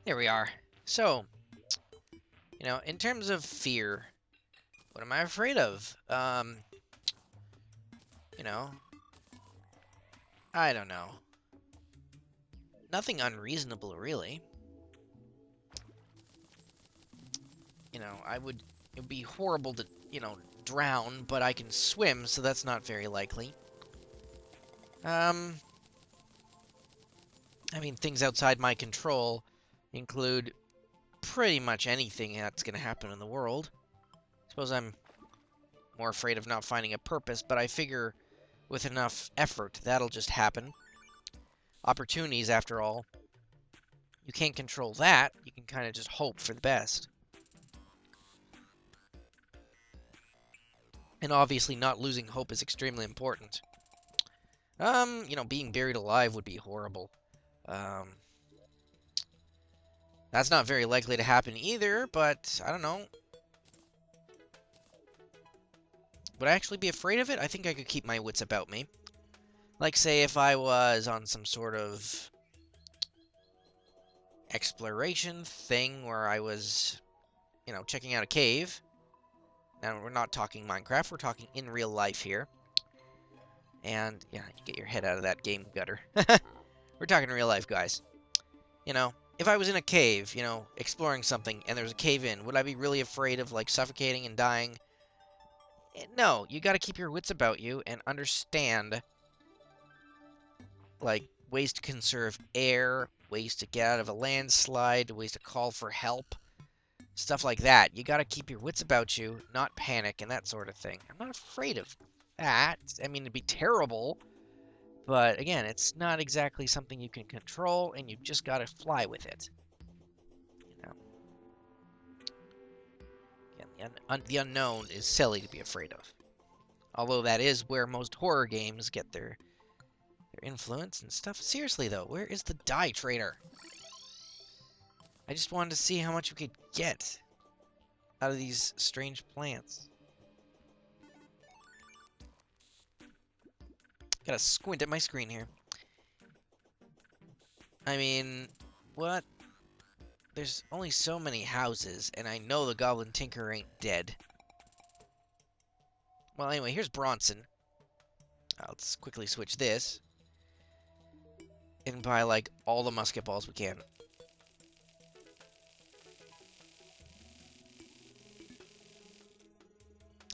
There we are. So, in terms of fear, what am I afraid of? You know, I don't know. Nothing unreasonable, really. It would be horrible to, drown, but I can swim, so that's not very likely. I mean, things outside my control include pretty much anything that's going to happen in the world. I suppose I'm more afraid of not finding a purpose, but I figure with enough effort, that'll just happen. Opportunities, after all. You can't control that. You can kind of just hope for the best. And obviously not losing hope is extremely important. Being buried alive would be horrible. That's not very likely to happen either, but I don't know. Would I actually be afraid of it? I think I could keep my wits about me. Like, say, if I was on some sort of exploration thing where I was, checking out a cave. Now, we're not talking Minecraft, we're talking in real life here. And, yeah, you get your head out of that game gutter. We're talking real life, guys. If I was in a cave, exploring something, and there's a cave in, would I be really afraid of, like, suffocating and dying? No, you gotta keep your wits about you and understand, like, ways to conserve air, ways to get out of a landslide, ways to call for help, stuff like that. You gotta keep your wits about you, not panic and that sort of thing. I'm not afraid of that. I mean, it'd be terrible, but again, it's not exactly something you can control, and you just gotta fly with it. Again, the unknown is silly to be afraid of. Although that is where most horror games get their influence and stuff. Seriously, though, where is the dye trader? I just wanted to see how much we could get out of these strange plants. Gotta squint at my screen here. I mean, what? There's only so many houses, and I know the Goblin Tinker ain't dead. Well, anyway, here's Bronson. Let's quickly switch this. And buy, like, all the musket balls we can.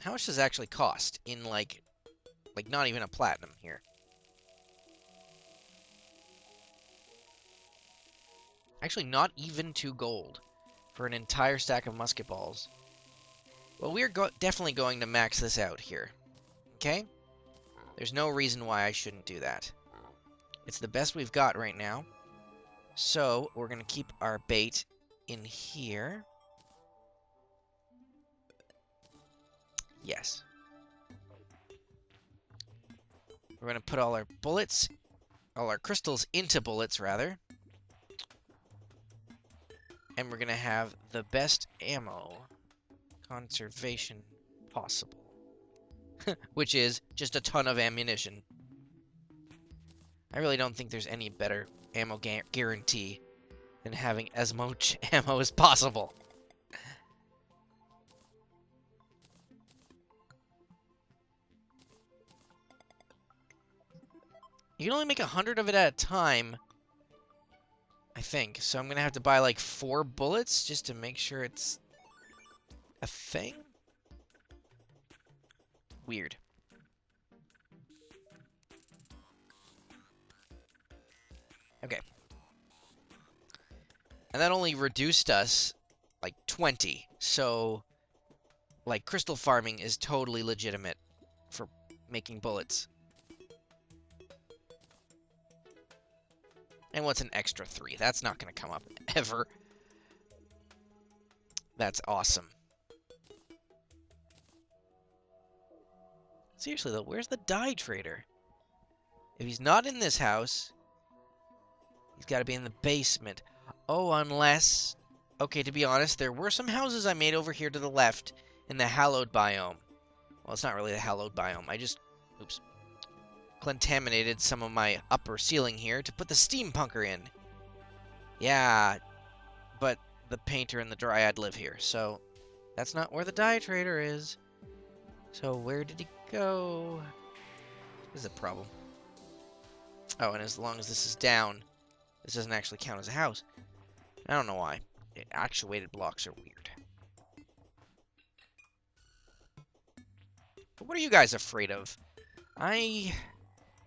How much does it actually cost in, like not even a platinum here? Actually, not even 2 gold for an entire stack of musket balls. Well, we're definitely going to max this out here. Okay? There's no reason why I shouldn't do that. It's the best we've got right now. So, we're going to keep our bait in here. Yes. We're going to put all our bullets, all our crystals into bullets, rather. And we're going to have the best ammo conservation possible. Which is just a ton of ammunition. I really don't think there's any better ammo guarantee than having as much ammo as possible. You can only make 100 of it at a time, I think. So I'm going to have to buy like 4 bullets just to make sure it's a thing. Weird. Okay. And that only reduced us like 20. So, like, crystal farming is totally legitimate for making bullets. And what's an extra 3? That's not going to come up ever. That's awesome. Seriously, though, where's the dye trader? If he's not in this house, he's got to be in the basement. Oh, unless... Okay, to be honest, there were some houses I made over here to the left in the hallowed biome. Well, it's not really the hallowed biome. I just... Oops. Contaminated some of my upper ceiling here to put the steampunker in. Yeah. but the painter and the dryad live here, so that's not where the dye trader is. So where did he go? This is a problem. Oh, and as long as this is down, this doesn't actually count as a house. I don't know why. Actuated blocks are weird. But what are you guys afraid of? I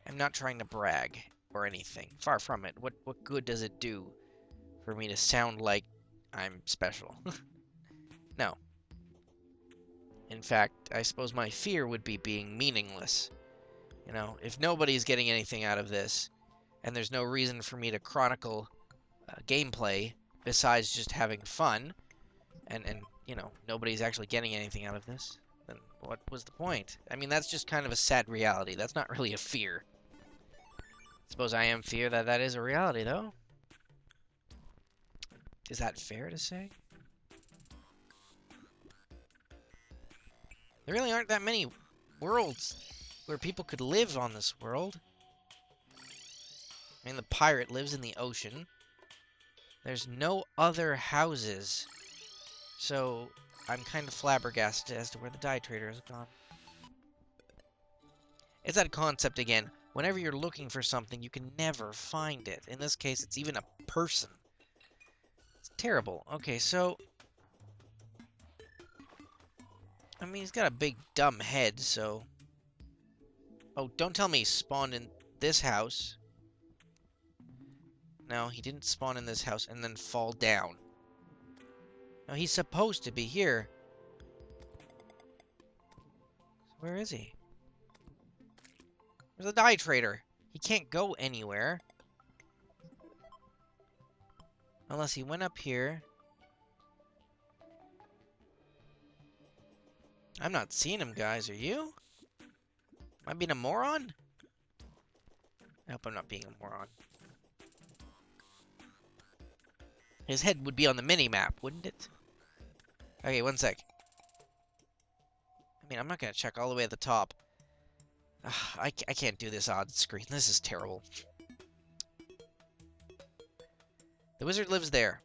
am not trying to brag or anything. Far from it. What good does it do for me to sound like I'm special? No. In fact, I suppose my fear would be being meaningless. You know, if nobody's getting anything out of this, and there's no reason for me to chronicle gameplay besides just having fun, and you know, nobody's actually getting anything out of this, then what was the point? I mean, that's just kind of a sad reality. That's not really a fear. Suppose I am fear that that is a reality, though. Is that fair to say? There really aren't that many worlds where people could live on this world. I mean, the pirate lives in the ocean. There's no other houses. So, I'm kind of flabbergasted as to where the dye trader has gone. It's that concept again. Whenever you're looking for something, you can never find it. In this case, it's even a person. It's terrible. Okay, so... I mean, he's got a big dumb head, so... Oh, don't tell me he spawned in this house. No, he didn't spawn in this house and then fall down. No, he's supposed to be here. Where is he? Where's the dye trader? He can't go anywhere. Unless he went up here. I'm not seeing him, guys. Are you? Am I being a moron? I hope I'm not being a moron. His head would be on the mini-map, wouldn't it? Okay, one sec. I mean, I'm not going to check all the way at the top. Ugh, I can't do this odd screen. This is terrible. The wizard lives there.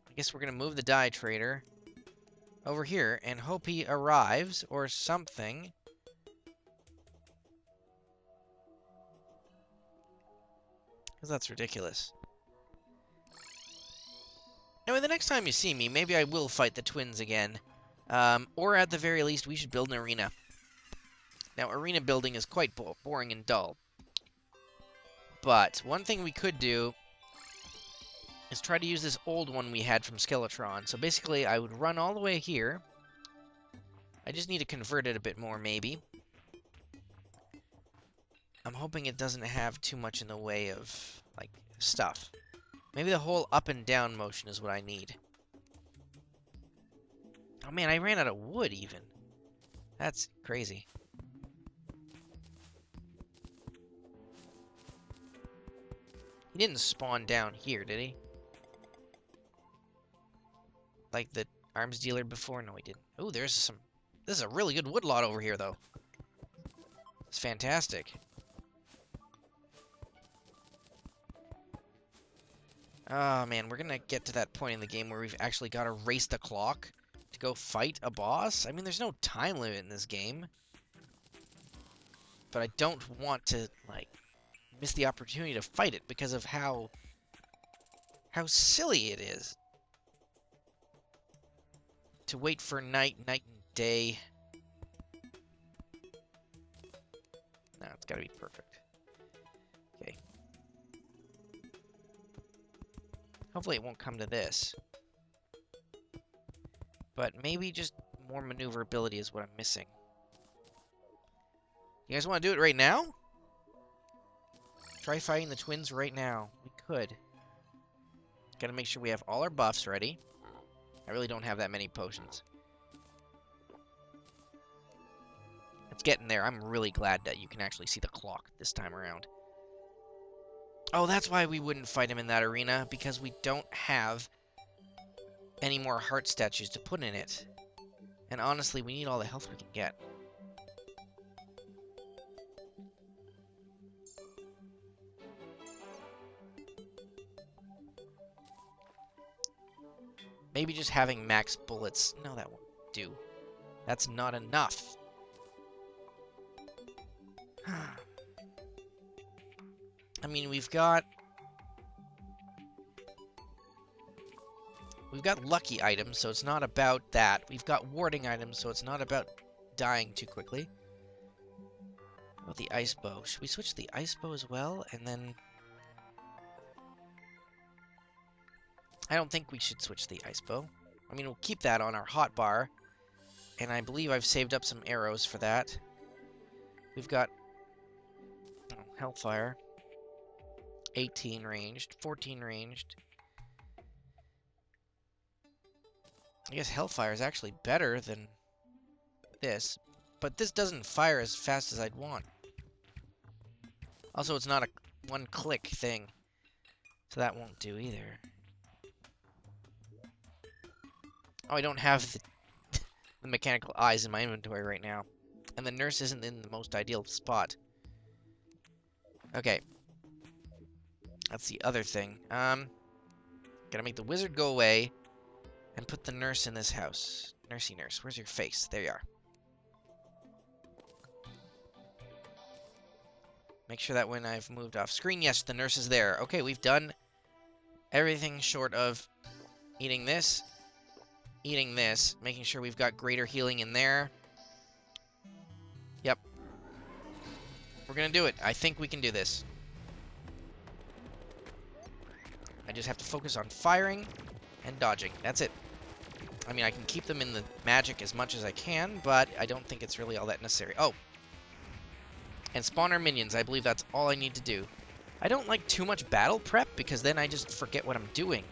I guess we're going to move the dye trader over here and hope he arrives or something. Because that's ridiculous. Anyway, the next time you see me, maybe I will fight the twins again. Or at the very least, we should build an arena. Now, arena building is quite boring and dull. But one thing we could do is try to use this old one we had from Skeletron. So basically, I would run all the way here. I just need to convert it a bit more, maybe. I'm hoping it doesn't have too much in the way of, like, stuff. Maybe the whole up and down motion is what I need. Oh man, I ran out of wood, even. That's crazy. He didn't spawn down here, did he? Like the arms dealer before? No, he didn't. Oh, there's some... This is a really good wood lot over here, though. It's fantastic. Oh, man, we're gonna get to that point in the game where we've actually got to race the clock to go fight a boss. I mean, there's no time limit in this game. But I don't want to, like, miss the opportunity to fight it because of how silly it is. To wait for night and day. No, it's gotta be perfect. Okay. Hopefully it won't come to this. But maybe just more maneuverability is what I'm missing. You guys want to do it right now? Try fighting the twins right now. We could. Gotta make sure we have all our buffs ready. I really don't have that many potions. It's getting there. I'm really glad that you can actually see the clock this time around. Oh, that's why we wouldn't fight him in that arena, because we don't have any more heart statues to put in it. And honestly, we need all the health we can get. Maybe just having max bullets. No, that won't do. That's not enough. I mean, we've got lucky items, so it's not about that. We've got warding items, so it's not about dying too quickly. What about the ice bow? Should we switch to the ice bow as well? And then... I don't think we should switch to the ice bow. I mean, we'll keep that on our hotbar. And I believe I've saved up some arrows for that. We've got Hellfire. 18 ranged. 14 ranged. I guess Hellfire is actually better than this. But this doesn't fire as fast as I'd want. Also, it's not a one-click thing. So that won't do either. Oh, I don't have the mechanical eyes in my inventory right now. And the nurse isn't in the most ideal spot. Okay. That's the other thing. Gotta make the wizard go away and put the nurse in this house. Nursey nurse, where's your face? There you are. Make sure that when I've moved off screen, yes, the nurse is there. Okay, we've done everything short of eating this, making sure we've got greater healing in there. Yep. We're gonna do it. I think we can do this. I just have to focus on firing and dodging. That's it. I mean, I can keep them in the magic as much as I can, but I don't think it's really all that necessary. Oh. And spawn our minions. I believe that's all I need to do. I don't like too much battle prep, because then I just forget what I'm doing.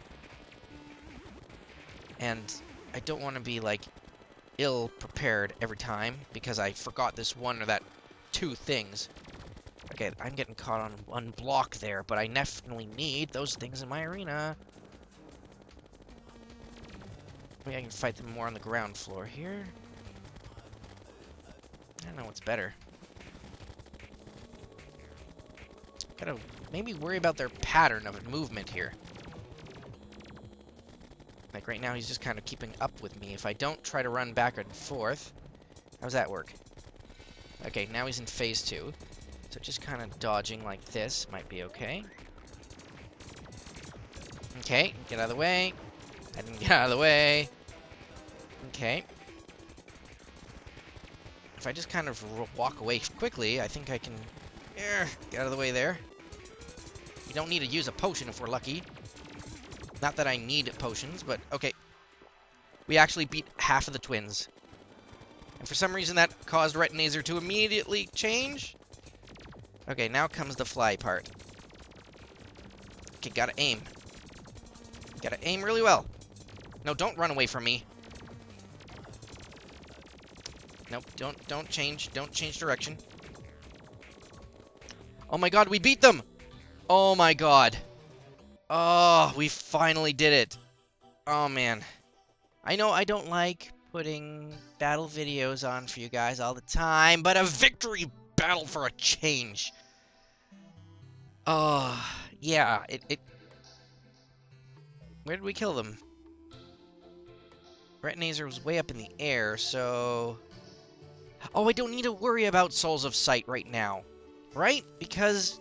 And I don't want to be, like, ill-prepared every time, because I forgot this one or that two things. Okay, I'm getting caught on one block there, but I definitely need those things in my arena. Maybe I can fight them more on the ground floor here. I don't know what's better. Gotta maybe worry about their pattern of movement here. Like right now he's just kind of keeping up with me. If I don't try to run back and forth, how's that work? Okay, now he's in phase 2. So just kind of dodging like this might be okay. Okay, get out of the way. I didn't get out of the way. Okay. If I just kind of walk away quickly, I think I can get out of the way there. We don't need to use a potion if we're lucky. Not that I need potions, but okay. We actually beat half of the twins. And for some reason that caused Retinazer to immediately change. Okay, now comes the fly part. Okay, gotta aim. Gotta aim really well. No, don't run away from me. Nope, don't change direction. Oh my god, we beat them! Oh my god. Oh, we finally did it. Oh man. I know I don't like putting battle videos on for you guys all the time, but a victory battle for a change. Oh, yeah, Where did we kill them? Retinazer was way up in the air, so... Oh, I don't need to worry about Souls of Sight right now. Right? Because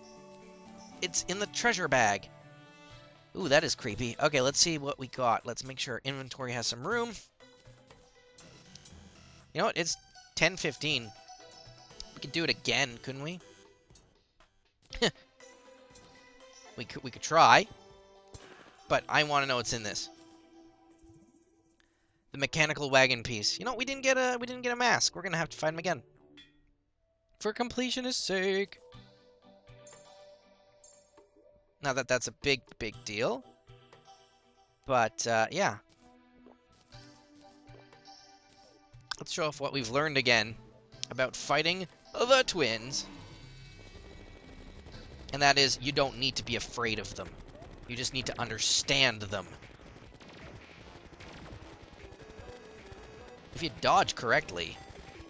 it's in the treasure bag. Ooh, that is creepy. Okay, let's see what we got. Let's make sure our inventory has some room. You know what? It's 10:15. We could do it again, couldn't we? we could try. But I want to know what's in this. The mechanical wagon piece. You know, we didn't get a mask. We're gonna have to find him again. For completionist's sake. Not that that's a big deal. But, yeah. Let's show off what we've learned again about fighting the twins. And that is, you don't need to be afraid of them. You just need to understand them. If you dodge correctly,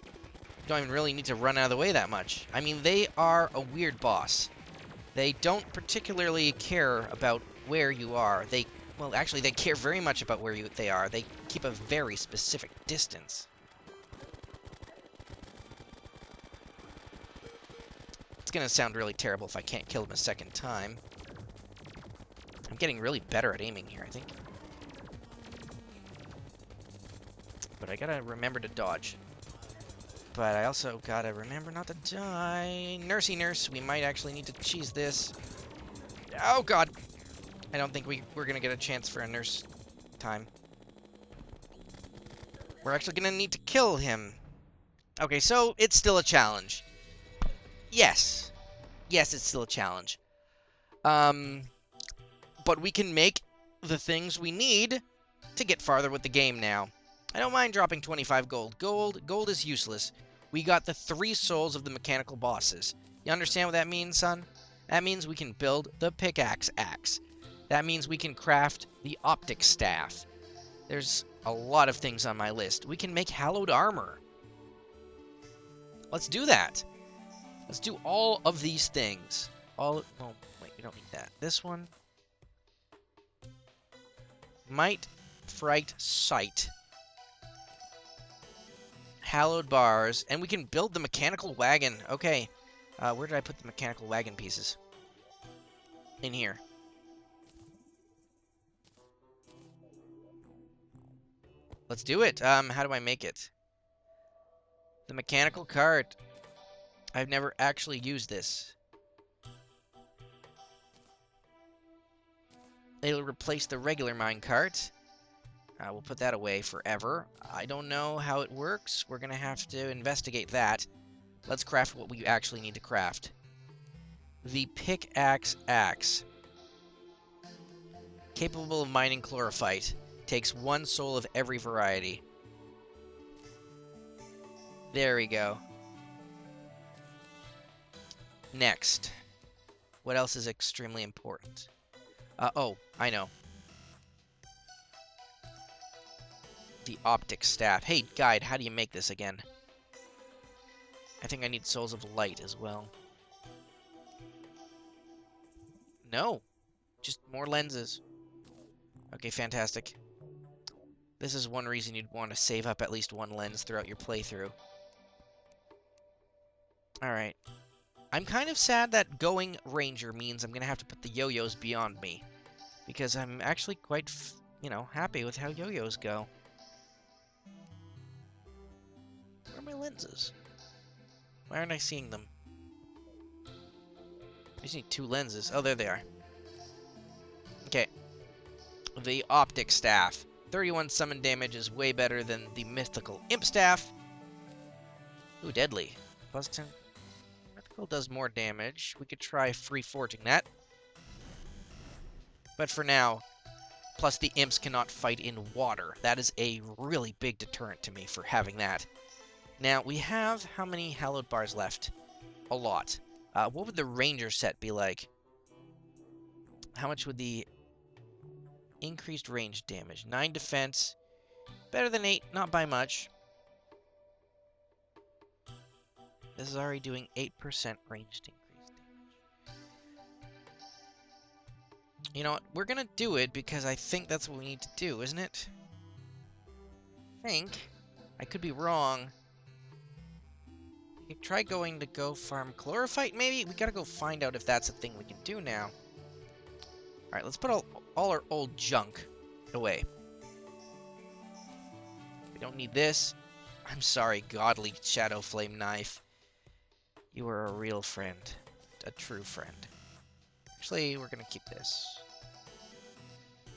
you don't even really need to run out of the way that much. I mean, they are a weird boss. They don't particularly care about where you are. They Well, actually, they care very much about where they are. They keep a very specific distance. It's gonna sound really terrible if I can't kill them a second time. I'm getting really better at aiming here, I think. But I gotta remember to dodge. But I also gotta remember not to die. Nursey nurse, we might actually need to cheese this. Oh, God! I don't think we're gonna get a chance for a nurse time. We're actually gonna need to kill him. Okay, so it's still a challenge. Yes. Yes, it's still a challenge. But we can make the things we need to get farther with the game now. I don't mind dropping 25 gold. Gold is useless. We got the 3 souls of the mechanical bosses. You understand what that means, son? That means we can build the pickaxe axe. That means we can craft the optic staff. There's a lot of things on my list. We can make hallowed armor. Let's do that. Let's do all of these things. Oh, wait, we don't need that. This one. Might, fright, sight. Hallowed bars. And we can build the mechanical wagon. Okay. Where did I put the mechanical wagon pieces? In here. Let's do it. How do I make it? The mechanical cart. I've never actually used this. It'll replace the regular minecart. We'll put that away forever. I don't know how it works. We're going to have to investigate that. Let's craft what we actually need to craft. The pickaxe axe. Capable of mining chlorophyte. Takes 1 soul of every variety. There we go. Next. What else is extremely important? Oh, I know. The optic staff. Hey, guide, how do you make this again? I think I need souls of light as well. No. Just more lenses. Okay, fantastic. This is one reason you'd want to save up at least 1 lens throughout your playthrough. Alright. I'm kind of sad that going ranger means I'm going to have to put the yo-yos beyond me. Because I'm actually quite, happy with how yo-yos go. Where are my lenses? Why aren't I seeing them? I just need 2 lenses. Oh, there they are. Okay. The optic staff. 31 summon damage is way better than the mythical imp staff. Ooh, deadly. Plus 10. Mythical does more damage. We could try free forging that. But for now, plus the imps cannot fight in water. That is a really big deterrent to me for having that. Now, we have how many hallowed bars left? A lot. What would the ranger set be like? How much would the increased range damage? 9 defense. Better than 8, not by much. This is already doing 8% ranged increased damage. You know what? We're gonna do it because I think that's what we need to do, isn't it? I think. I could be wrong. We could try going to go farm chlorophyte, maybe? We gotta go find out if that's a thing we can do now. Alright, let's put all our old junk away. We don't need this. I'm sorry, godly shadow flame knife. You are a real friend. A true friend. Actually, we're gonna keep this.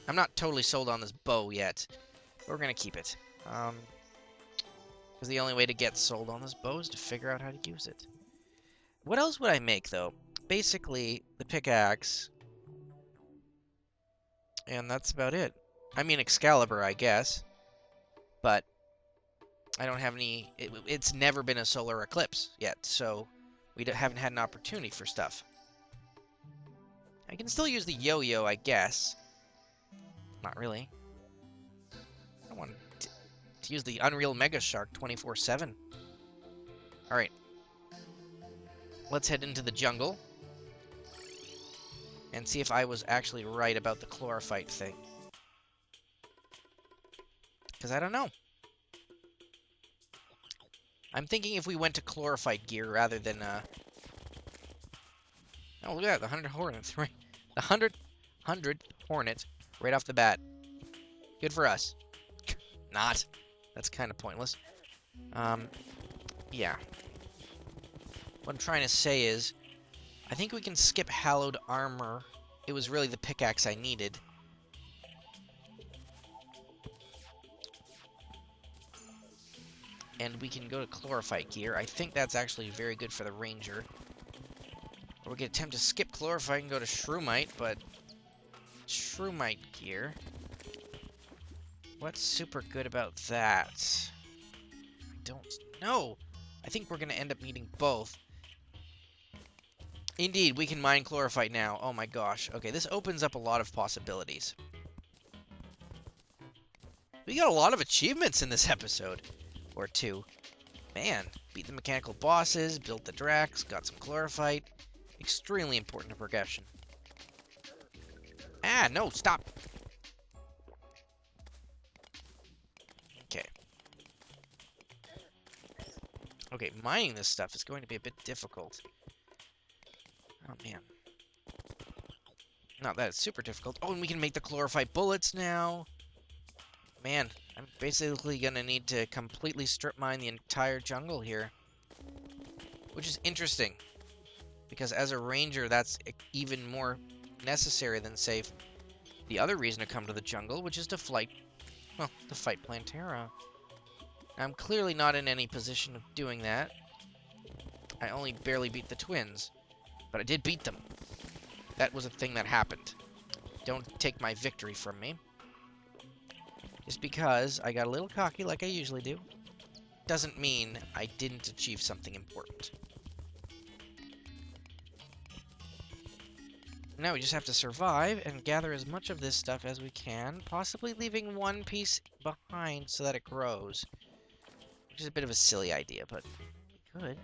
I'm not totally sold on this bow yet. But we're gonna keep it. Because the only way to get sold on this bow is to figure out how to use it. What else would I make, though? Basically, the pickaxe. And that's about it. I mean, Excalibur, I guess. But I don't have any... It's never been a solar eclipse yet, so we haven't had an opportunity for stuff. I can still use the yo-yo, I guess. Not really. I want to use the Unreal Megashark 24/7. Alright. Let's head into the jungle. And see if I was actually right about the chlorophyte thing. Because I don't know. I'm thinking if we went to chlorophyte gear rather than, oh, look at that, the 100 Hornets, right? The 100 Hornet right off the bat. Good for us. Not. That's kind of pointless. Yeah. What I'm trying to say is, I think we can skip hallowed armor. It was really the pickaxe I needed. And we can go to chlorophyte gear. I think that's actually very good for the ranger. Or we could attempt to skip chlorophyte and go to shroomite, but shroomite gear. What's super good about that? I don't know. I think we're going to end up needing both. Indeed, we can mine chlorophyte now. Oh my gosh. Okay, this opens up a lot of possibilities. We got a lot of achievements in this episode. Or two. Man, beat the mechanical bosses, built the Drax, got some chlorophyte. Extremely important to progression. Ah, no, stop. Okay. Okay, mining this stuff is going to be a bit difficult. Oh, man. Not that it's super difficult. Oh, and we can make the chlorophyte bullets now. Man, I'm basically gonna need to completely strip mine the entire jungle here. Which is interesting. Because as a ranger, that's even more necessary than, say, the other reason to come to the jungle, which is to fight Plantera. I'm clearly not in any position of doing that. I only barely beat the twins. But I did beat them. That was a thing that happened. Don't take my victory from me. Just because I got a little cocky like I usually do, doesn't mean I didn't achieve something important. Now we just have to survive and gather as much of this stuff as we can, possibly leaving one piece behind so that it grows. Which is a bit of a silly idea, but we could.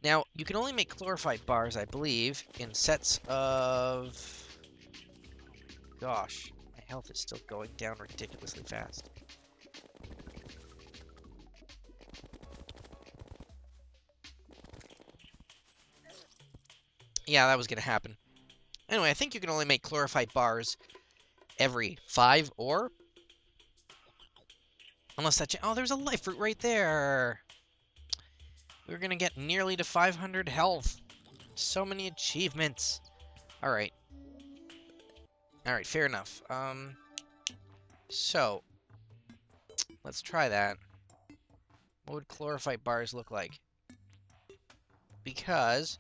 Now, you can only make chlorophyte bars, I believe, in sets of... Gosh. Health is still going down ridiculously fast. Yeah, that was going to happen. Anyway, I think you can only make chlorophyte bars every 5 or... Unless that... Oh, there's a life fruit right there! We're going to get nearly to 500 health. So many achievements. Alright. Alright, fair enough. So, let's try that. What would chlorophyte bars look like? Because,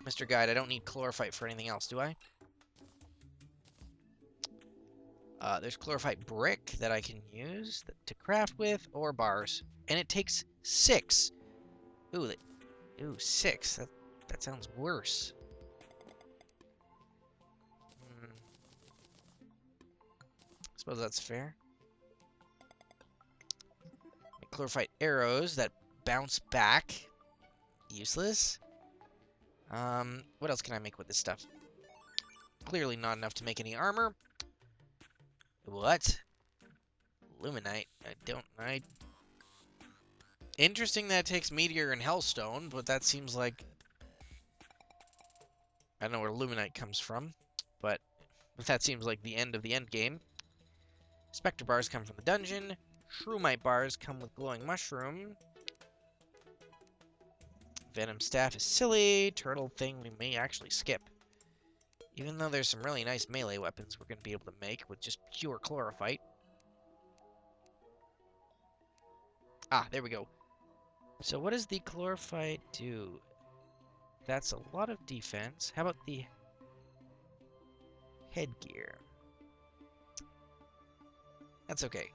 Mr. Guide, I don't need chlorophyte for anything else, do I? There's chlorophyte brick that I can use to craft with, or bars. And it takes 6. Ooh, 6. That sounds worse. Suppose that's fair. Chlorophyte arrows that bounce back. Useless. What else can I make with this stuff? Clearly not enough to make any armor. What? Luminite. Interesting that it takes meteor and hellstone, but that seems like... I don't know where luminite comes from, but that seems like the end of the end game. Spectre bars come from the dungeon. Shroomite bars come with glowing mushroom. Venom staff is silly. Turtle thing we may actually skip. Even though there's some really nice melee weapons we're going to be able to make with just pure chlorophyte. Ah, there we go. So what does the chlorophyte do? That's a lot of defense. How about the headgear? That's okay.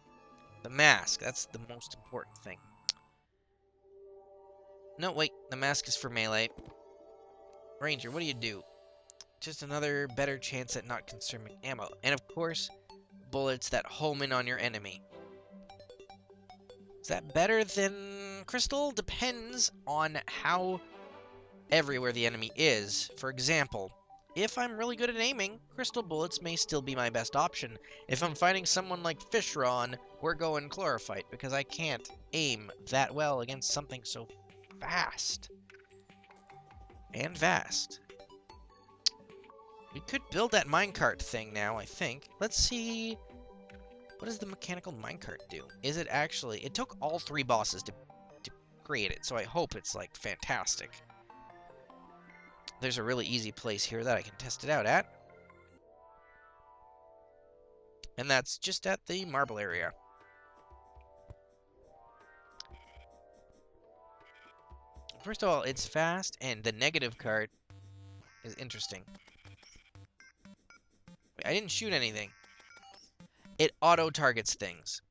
The mask, that's the most important thing. No, wait, the mask is for melee. Ranger, what do? Just another better chance at not consuming ammo. And of course, bullets that home in on your enemy. Is that better than crystal? Depends on how everywhere the enemy is. For example, if I'm really good at aiming, crystal bullets may still be my best option. If I'm fighting someone like Fishron, we're going chlorophyte, because I can't aim that well against something so fast. And vast. We could build that minecart thing now, I think. Let's see... What does the mechanical minecart do? Is it actually... It took all 3 bosses to create it, so I hope it's, like, fantastic. There's a really easy place here that I can test it out at. And that's just at the marble area. First of all, it's fast, and the negative cart is interesting. Wait, I didn't shoot anything. It auto-targets things.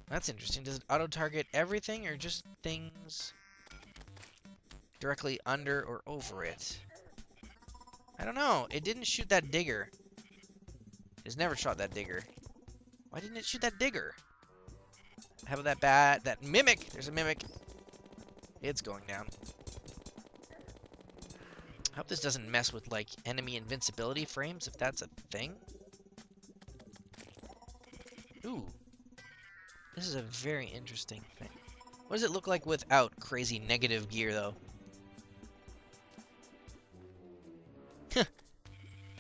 That's interesting. Does it auto-target everything, or just things directly under or over it? I don't know. It didn't shoot that digger. It's never shot that digger. Why didn't it shoot that digger? How about that mimic? There's a mimic. It's going down. I hope this doesn't mess with, like, enemy invincibility frames, if that's a thing. Ooh. This is a very interesting thing. What does it look like without crazy negative gear, though?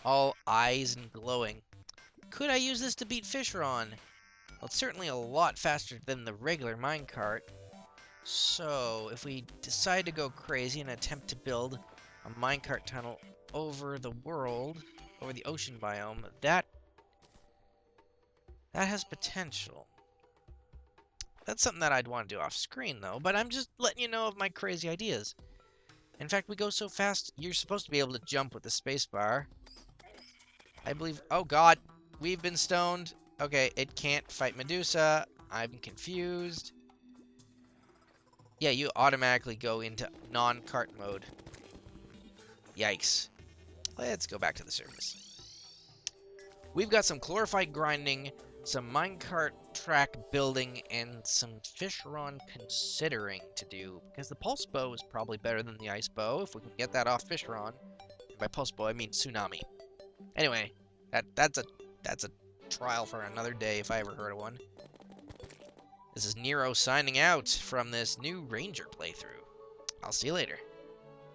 All eyes and glowing. Could I use this to beat Fishron? Well, it's certainly a lot faster than the regular minecart. So, if we decide to go crazy and attempt to build a minecart tunnel over the world, over the ocean biome, that has potential. That's something that I'd want to do off screen, though, but I'm just letting you know of my crazy ideas. In fact, we go so fast, you're supposed to be able to jump with the spacebar. I believe... Oh, God! We've been stoned. Okay, it can't fight Medusa. I'm confused. Yeah, you automatically go into non-cart mode. Yikes. Let's go back to the surface. We've got some chlorophyte grinding, some minecart track building, and some Fishron considering to do. Because the pulse bow is probably better than the ice bow, if we can get that off Fishron. By pulse bow, I mean tsunami. Anyway, that's a trial for another day if I ever heard of one. This is Neiro signing out from this new Ranger playthrough. I'll see you later.